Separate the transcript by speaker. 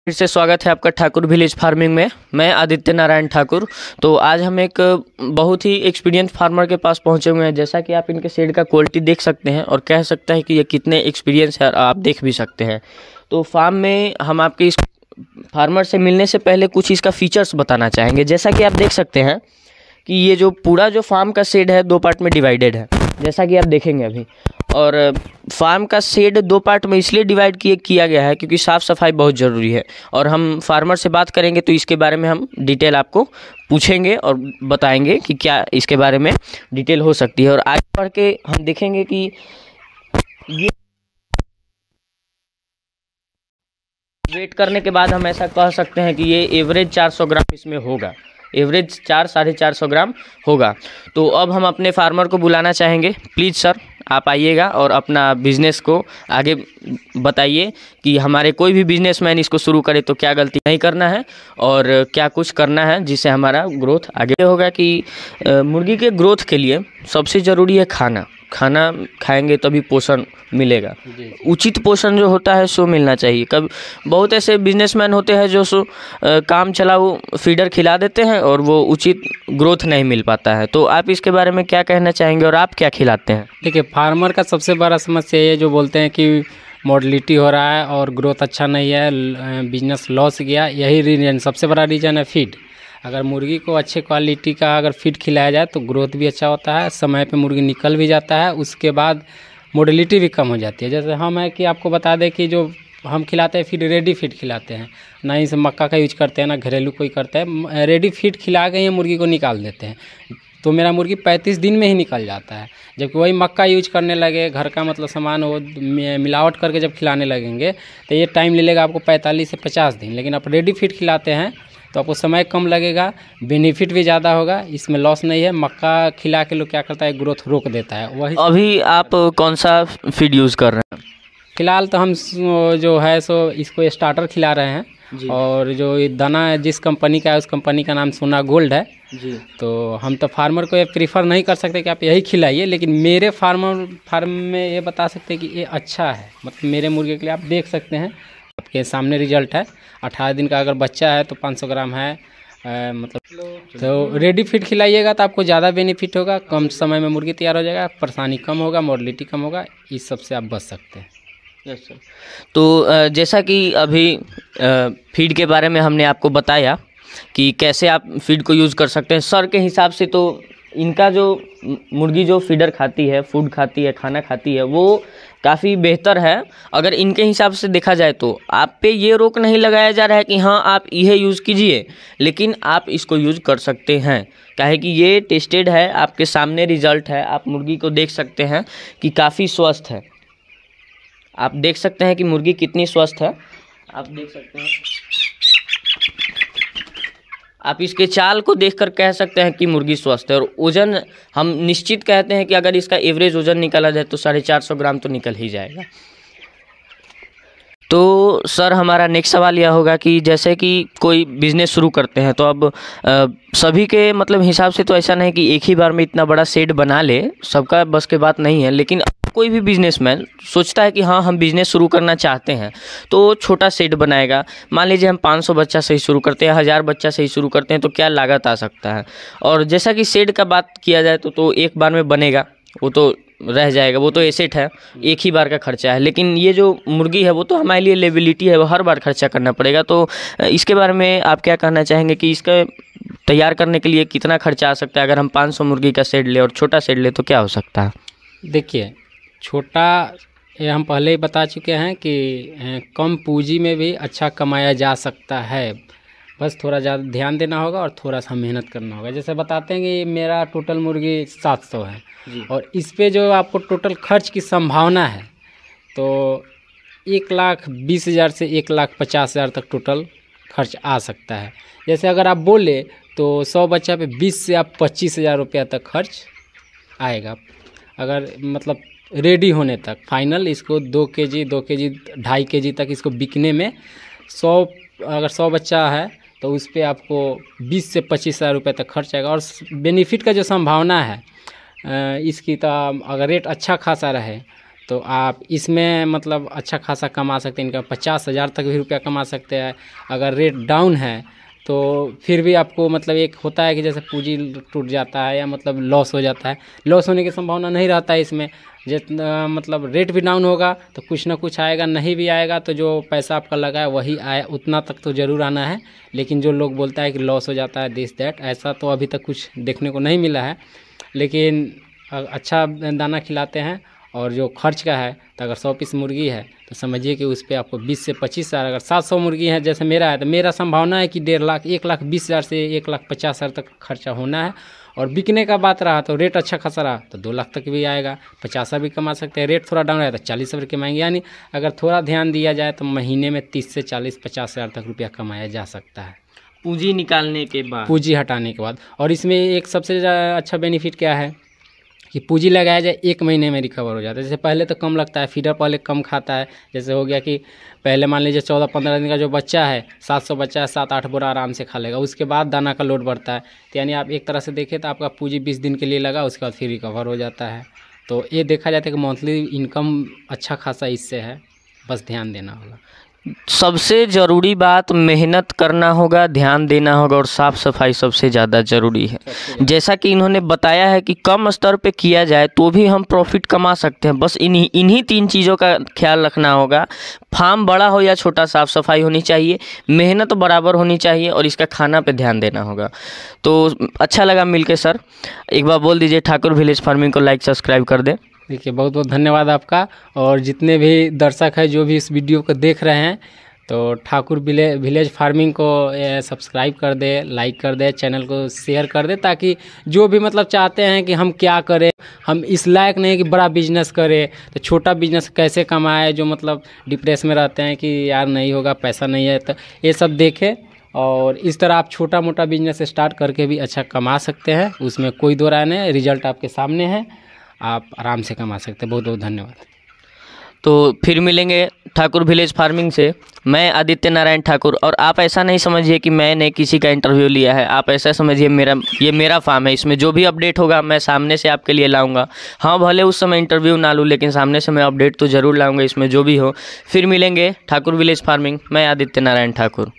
Speaker 1: फिर से स्वागत है आपका ठाकुर विलेज फार्मिंग में। मैं आदित्य नारायण ठाकुर। तो आज हम एक बहुत ही एक्सपीरियंस फार्मर के पास पहुंचे हुए हैं। जैसा कि आप इनके सीड का क्वालिटी देख सकते हैं और कह सकते हैं कि ये कितने एक्सपीरियंस है, आप देख भी सकते हैं। तो फार्म में हम आपके इस फार्मर से मिलने से पहले कुछ इसका फीचर्स बताना चाहेंगे। जैसा कि आप देख सकते हैं कि ये जो पूरा जो फार्म का शेड है 2 पार्ट में डिवाइडेड है, जैसा कि आप देखेंगे अभी। और फार्म का शेड 2 पार्ट में इसलिए डिवाइड किया गया है क्योंकि साफ़ सफाई बहुत ज़रूरी है। और हम फार्मर से बात करेंगे तो इसके बारे में हम डिटेल आपको पूछेंगे और बताएंगे कि क्या इसके बारे में डिटेल हो सकती है। और आगे बढ़ के हम देखेंगे कि ये वेट करने के बाद हम ऐसा कह सकते हैं कि ये एवरेज 400 ग्राम इसमें होगा, एवरेज 400-450 ग्राम होगा। तो अब हम अपने फार्मर को बुलाना चाहेंगे। प्लीज़ सर, आप आइएगा और अपना बिज़नेस को आगे बताइए कि हमारे कोई भी बिजनेसमैन इसको शुरू करे तो क्या गलती नहीं करना है और क्या कुछ करना है जिससे हमारा ग्रोथ आगे होगा। कि मुर्गी के ग्रोथ के लिए सबसे ज़रूरी है खाना खाएंगे तभी पोषण मिलेगा। उचित पोषण जो होता है सो मिलना चाहिए। कब बहुत ऐसे बिजनेसमैन होते हैं जो काम चलाऊ फीडर खिला देते हैं और वो उचित ग्रोथ नहीं मिल पाता है। तो आप इसके बारे में क्या कहना चाहेंगे और आप क्या खिलाते हैं?
Speaker 2: देखिए, फार्मर का सबसे बड़ा समस्या ये जो बोलते हैं कि मोर्टलिटी हो रहा है और ग्रोथ अच्छा नहीं है, बिजनेस लॉस गया। यही रीज़न, सबसे बड़ा रीज़न है फीड। अगर मुर्गी को अच्छे क्वालिटी का अगर फीड खिलाया जाए तो ग्रोथ भी अच्छा होता है, समय पे मुर्गी निकल भी जाता है, उसके बाद मोर्टलिटी भी कम हो जाती है। जैसे हम है कि आपको बता दें कि जो हम खिलाते हैं फीड, रेडी फीड खिलाते हैं, ना ही से मक्का का यूज करते हैं ना घरेलू कोई करता है। रेडी फीड खिला के ही मुर्गी को निकाल देते हैं तो मेरा मुर्गी 35 दिन में ही निकल जाता है। जबकि वही मक्का यूज करने लगे, घर का मतलब सामान वो मिलावट करके जब खिलाने लगेंगे तो ये टाइम ले लेगा आपको 45 से 50 दिन। लेकिन आप रेडी फीड खिलाते हैं तो आपको समय कम लगेगा, बेनिफिट भी ज़्यादा होगा, इसमें लॉस नहीं है। मक्का खिला के लोग क्या करता है, ग्रोथ रोक देता है। वही
Speaker 1: अभी आप कौन सा फीड यूज़ कर रहे हैं?
Speaker 2: फिलहाल तो हम जो है सो इसको स्टार्टर खिला रहे हैं जी। और जो ये दाना जिस कंपनी का है उस कंपनी का नाम सोना गोल्ड है जी। तो हम तो फार्मर को ये प्रीफर नहीं कर सकते कि आप यही खिलाइए, लेकिन मेरे फार्म में ये बता सकते हैं कि ये अच्छा है। मतलब मेरे मुर्गे के लिए आप देख सकते हैं, आपके सामने रिजल्ट है। 18 दिन का अगर बच्चा है तो 500 ग्राम है। मतलब तो रेडी फीड खिलाइएगा तो आपको ज़्यादा बेनिफिट होगा, कम समय में मुर्गी तैयार हो जाएगा, परेशानी कम होगा, मोर्टलिटी कम होगा, इस सब से आप बच सकते हैं।
Speaker 1: Yes sir. तो जैसा कि अभी फीड के बारे में हमने आपको बताया कि कैसे आप फीड को यूज़ कर सकते हैं। सर के हिसाब से तो इनका जो मुर्गी जो फीडर खाती है, फूड खाती है, खाना खाती है, वो काफ़ी बेहतर है। अगर इनके हिसाब से देखा जाए तो आप पे ये रोक नहीं लगाया जा रहा है कि हाँ आप यह यूज़ कीजिए, लेकिन आप इसको यूज़ कर सकते हैं। काहे कि ये टेस्टेड है, आपके सामने रिजल्ट है। आप मुर्गी को देख सकते हैं कि काफ़ी स्वस्थ है। आप देख सकते हैं कि मुर्गी कितनी स्वस्थ है, आप देख सकते हैं। आप इसके चाल को देखकर कह सकते हैं कि मुर्गी स्वस्थ है। और वज़न हम निश्चित कहते हैं कि अगर इसका एवरेज वज़न निकाला जाए तो 450 ग्राम तो निकल ही जाएगा। तो सर, हमारा नेक्स्ट सवाल यह होगा कि जैसे कि कोई बिज़नेस शुरू करते हैं तो अब सभी के मतलब हिसाब से तो ऐसा नहीं कि एक ही बार में इतना बड़ा शेड बना ले, सबका बस के बात नहीं है। लेकिन कोई भी बिजनेसमैन सोचता है कि हाँ हम बिज़नेस शुरू करना चाहते हैं तो छोटा शेड बनाएगा। मान लीजिए हम 500 बच्चा से ही शुरू करते हैं, 1000 बच्चा से ही शुरू करते हैं, तो क्या लागत आ सकता है। और जैसा कि शेड का बात किया जाए तो एक बार में बनेगा, वो तो रह जाएगा, वो तो एसेट है, एक ही बार का खर्चा है। लेकिन ये जो मुर्गी है वो तो हमारे लिए लेबिलिटी है, वो हर बार खर्चा करना पड़ेगा। तो इसके बारे में आप क्या कहना चाहेंगे कि इसका तैयार करने के लिए कितना खर्चा आ सकता है? अगर हम 500 मुर्गी का शेड ले और छोटा शेड ले तो क्या हो सकता है?
Speaker 2: देखिए, छोटा ये हम पहले ही बता चुके हैं कि कम पूंजी में भी अच्छा कमाया जा सकता है। बस थोड़ा ज़्यादा ध्यान देना होगा और थोड़ा सा मेहनत करना होगा। जैसे बताते हैं कि मेरा टोटल मुर्गी 700 है और इस पे जो आपको टोटल खर्च की संभावना है तो 1,20,000 से 1,50,000 तक टोटल खर्च आ सकता है। जैसे अगर आप बोले तो 100 बच्चा पे 20 से आप 25,000 रुपया तक खर्च आएगा। अगर मतलब रेडी होने तक फाइनल इसको 2 केजी 2.5 केजी तक इसको बिकने में 100 बच्चा है तो उस पर आपको 20 से 25,000 रुपये तक खर्च आएगा। और बेनिफिट का जो संभावना है इसकी, तो अगर रेट अच्छा खासा रहे तो आप इसमें मतलब अच्छा खासा कमा सकते हैं, इनका 50,000 तक भी रुपया कमा सकते हैं। अगर रेट डाउन है तो फिर भी आपको मतलब एक होता है कि जैसे पूंजी टूट जाता है या मतलब लॉस हो जाता है, लॉस होने की संभावना नहीं रहता है इसमें। जितना मतलब रेट भी डाउन होगा तो कुछ ना कुछ आएगा, नहीं भी आएगा तो जो पैसा आपका लगा है वही आए, उतना तक तो ज़रूर आना है। लेकिन जो लोग बोलता है कि लॉस हो जाता है दिस दैट, ऐसा तो अभी तक कुछ देखने को नहीं मिला है। लेकिन अच्छा दाना खिलाते हैं और जो खर्च का है, तो अगर 100 पीस मुर्गी है तो समझिए कि उस पर आपको 20 से 25 हज़ार, अगर 700 मुर्गी है जैसे मेरा है तो मेरा संभावना है कि 1.5 लाख 1,20,000 से 1,50,000 तक खर्चा होना है। और बिकने का बात रहा तो रेट अच्छा खासा रहा तो 2 लाख तक भी आएगा, 50 भी कमा सकते हैं। रेट थोड़ा डाउन रहा तो 40 भी कमाएंगे। यानी अगर थोड़ा ध्यान दिया जाए तो महीने में 30 से 40-50 हज़ार तक रुपया कमाया जा सकता है,
Speaker 1: पूंजी निकालने के बाद,
Speaker 2: पूंजी हटाने के बाद। और इसमें एक सबसे अच्छा बेनिफिट क्या है कि पूंजी लगाया जाए 1 महीने में रिकवर हो जाता है। जैसे पहले तो कम लगता है, फीडर पहले कम खाता है। जैसे हो गया कि पहले मान लीजिए 14-15 दिन का जो बच्चा है, 700 बच्चा है, 7-8 बोरा आराम से खा लेगा। उसके बाद दाना का लोड बढ़ता है, तो यानी आप एक तरह से देखें तो आपका पूंजी 20 दिन के लिए लगा, उसके बाद फिर रिकवर हो जाता है। तो ये देखा जाता है कि मंथली इनकम अच्छा खासा इससे है, बस ध्यान देना होगा।
Speaker 1: सबसे ज़रूरी बात मेहनत करना होगा, ध्यान देना होगा और साफ़ सफाई सबसे ज़्यादा ज़रूरी है। जैसा कि इन्होंने बताया है कि कम स्तर पे किया जाए तो भी हम प्रॉफिट कमा सकते हैं। बस इन्हीं 3 चीज़ों का ख्याल रखना होगा। फार्म बड़ा हो या छोटा, साफ़ सफाई होनी चाहिए, मेहनत बराबर होनी चाहिए और इसका खाना पे ध्यान देना होगा। तो अच्छा लगा मिलके सर। एक बार बोल दीजिए ठाकुर विलेज फार्मिंग को लाइक सब्सक्राइब कर दें।
Speaker 2: देखिए बहुत बहुत धन्यवाद आपका। और जितने भी दर्शक हैं जो भी इस वीडियो को देख रहे हैं तो ठाकुर विलेज फार्मिंग को सब्सक्राइब कर दे, लाइक कर दे, चैनल को शेयर कर दे, ताकि जो भी मतलब चाहते हैं कि हम क्या करें, हम इस लायक नहीं कि बड़ा बिजनेस करें तो छोटा बिजनेस कैसे कमाए, जो मतलब डिप्रेशन में रहते हैं कि यार नहीं होगा, पैसा नहीं है, तो ये सब देखें। और इस तरह आप छोटा मोटा बिजनेस स्टार्ट करके भी अच्छा कमा सकते हैं, उसमें कोई दो राय नहीं, रिजल्ट आपके सामने है, आप आराम से कमा सकते हैं। बहुत बहुत धन्यवाद।
Speaker 1: तो फिर मिलेंगे ठाकुर विलेज फार्मिंग से। मैं आदित्य नारायण ठाकुर। और आप ऐसा नहीं समझिए कि मैंने किसी का इंटरव्यू लिया है, आप ऐसा समझिए ये मेरा फार्म है, इसमें जो भी अपडेट होगा मैं सामने से आपके लिए लाऊंगा। हाँ, भले उस समय इंटरव्यू ना लूँ, लेकिन सामने से मैं अपडेट तो ज़रूर लाऊंगा इसमें जो भी हो। फिर मिलेंगे ठाकुर विलेज फार्मिंग। मैं आदित्य नारायण ठाकुर।